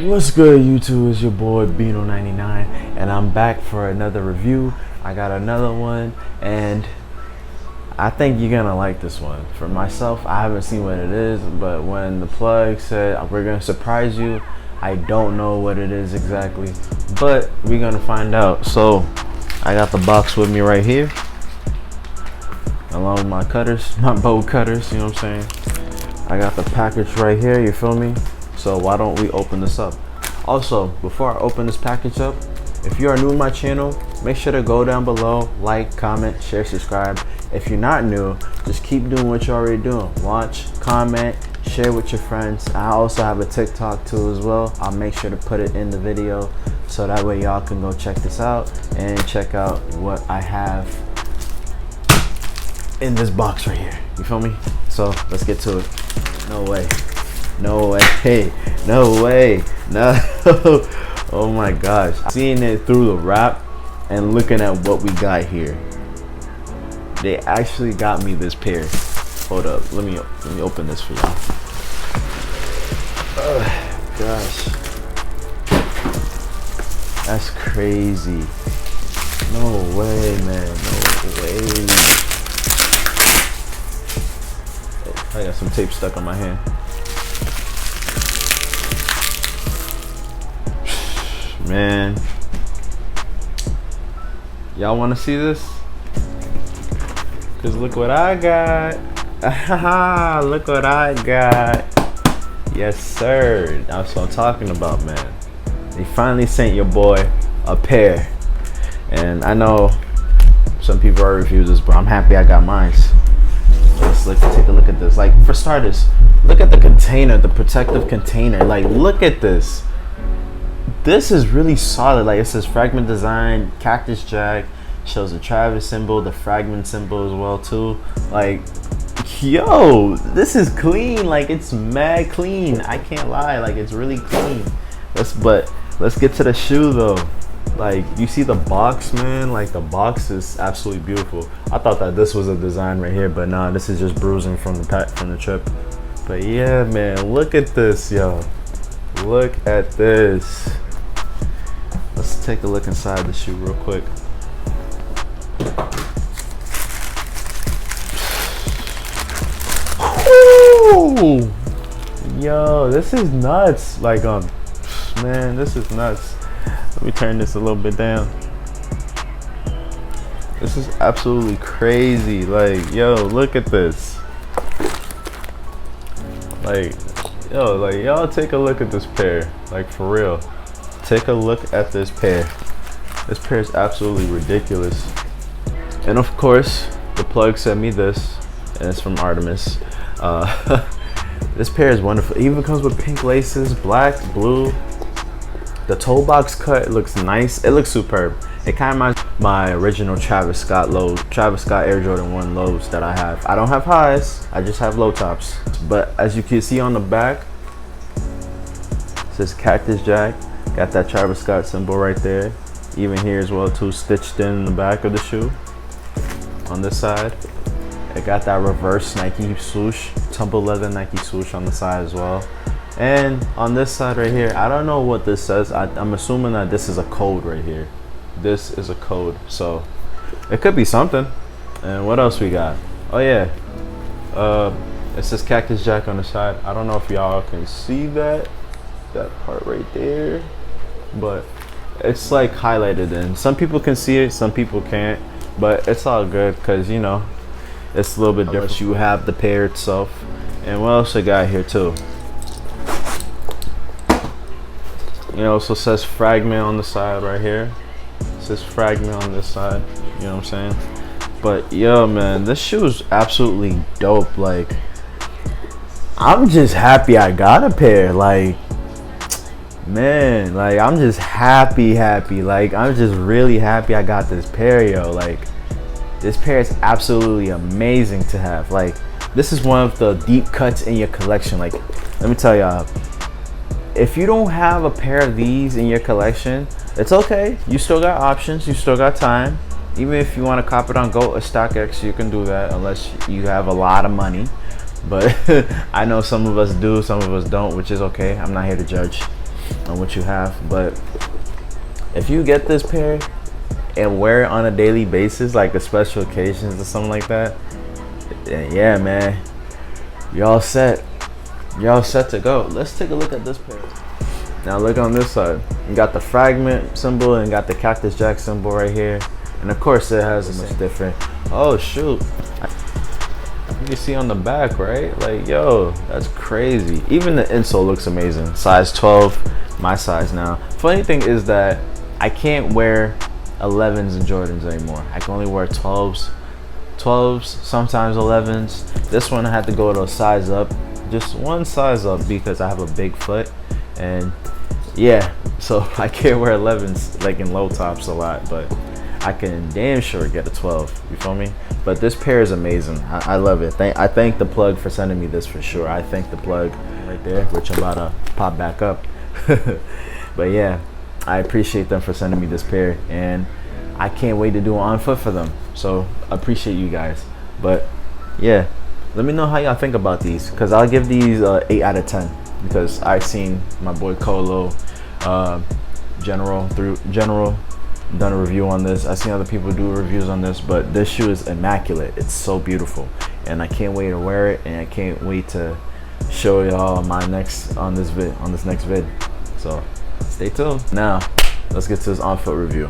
What's good, YouTube? It's your boy Bino99 and I'm back for another review. I got another one and I think you're gonna like this one. For myself, I haven't seen what it is, but when the plug said we're gonna surprise you, I don't know what it is exactly, but we're gonna find out. So I got the box with me right here along with my cutters, my bow cutters, you know what I'm saying? I got the package right here, you feel me? So why don't we open this up? Also, before I open this package up, if you are new to my channel, make sure to go down below, like, comment, share, subscribe. If you're not new, just keep doing what you're already doing. Watch, comment, share with your friends. I also have a TikTok too as well. I'll make sure to put it in the video so that way y'all can go check this out and check out what I have in this box right here. You feel me? So let's get to it. No way. No way, no way, no. Oh my gosh. Seeing it through the wrap and looking at what we got here. They actually got me this pair. Hold up, let me open this for y'all. Oh gosh. That's crazy. No way, man, no way. Oh, I got some tape stuck on my hand. Man, y'all want to see this? Cause look what I got. Look what I got. Yes sir, that's what I'm talking about, man. They finally sent your boy a pair, and I know some people are refusers, but I'm happy I got mine. Let's take a look at this. Like, for starters, look at the container, the protective container. Like, look at this. This is really solid. Like, it says fragment design, cactus jack, shows the Travis symbol, the fragment symbol as well too. Like, yo, this is clean. Like, it's mad clean. I can't lie. Like, it's really clean. Let's get to the shoe though. Like, you see the box, man. Like, the box is absolutely beautiful. I thought that this was a design right here, but nah, this is just bruising from the trip. But yeah, man, look at this, yo. Look at this. Let's take a look inside the shoe real quick. Ooh! Yo, this is nuts. Like, man, this is nuts. Let me turn this a little bit down. This is absolutely crazy. Like, yo, look at this. Like, yo, like, y'all take a look at this pair. Like, for real. Take a look at this pair. This pair is absolutely ridiculous. And of course, the plug sent me this, and it's from Artemis. This pair is wonderful. It even comes with pink laces, black, blue. The toe box cut looks nice. It looks superb. It kind of reminds me of my original Travis Scott Air Jordan 1 lows that I have. I don't have highs, I just have low tops. But as you can see on the back, it says Cactus Jack. Got that Travis Scott symbol right there. Even here as well too, stitched in the back of the shoe. On this side, it got that reverse Nike swoosh, tumble leather Nike swoosh on the side as well. And on this side right here, I don't know what this says. I'm assuming that this is a code right here. This is a code, so it could be something. And what else we got? Oh yeah, it says Cactus Jack on the side. I don't know if y'all can see that part right there, but it's like highlighted in. Some people can see it, some people can't, but it's all good because, you know, it's a little bit different. You have the pair itself. And what else I got here too? You know, so it says fragment on the side right here. It says fragment on this side, you know what I'm saying? But yo, man, this shoe is absolutely dope. Like, I'm just happy I got a pair. Like, man, like, I'm just happy. Like, I'm just really happy I got this pair, yo. Like, this pair is absolutely amazing to have. Like, this is one of the deep cuts in your collection. Like, let me tell y'all, if you don't have a pair of these in your collection, it's okay. You still got options, you still got time. Even if you want to cop it on Go or StockX, you can do that unless you have a lot of money. But I know some of us do, some of us don't, which is okay. I'm not here to judge. on what you have. But if you get this pair and wear it on a daily basis, like a special occasions or something like that, then yeah, man, y'all set. Y'all set to go. Let's take a look at this pair. Now look on this side. You got the fragment symbol and got the Cactus Jack symbol right here. And of course it has a much different. Oh shoot. You can see on the back, right? Like, yo, that's crazy. Even the insole looks amazing. Size 12, my size now. Funny thing is that I can't wear 11s and Jordans anymore. I can only wear 12s, sometimes 11s. This one I had to go to a size up, just one size up, because I have a big foot. And yeah, so I can't wear 11s like in low tops a lot, but I can damn sure get a 12, you feel me? But this pair is amazing. I love it. I thank the plug for sending me this for sure. I thank the plug right there, which I'm about to pop back up. But yeah, I appreciate them for sending me this pair, and I can't wait to do an on foot for them. So I appreciate you guys. But yeah, let me know how y'all think about these, because I'll give these 8 out of 10, because I've seen my boy Colo, General done a review on this. I've seen other people do reviews on this, but this shoe is immaculate. It's so beautiful, and I can't wait to wear it, and I can't wait to show y'all my next on this next vid. So stay tuned. Now let's get to this on foot review.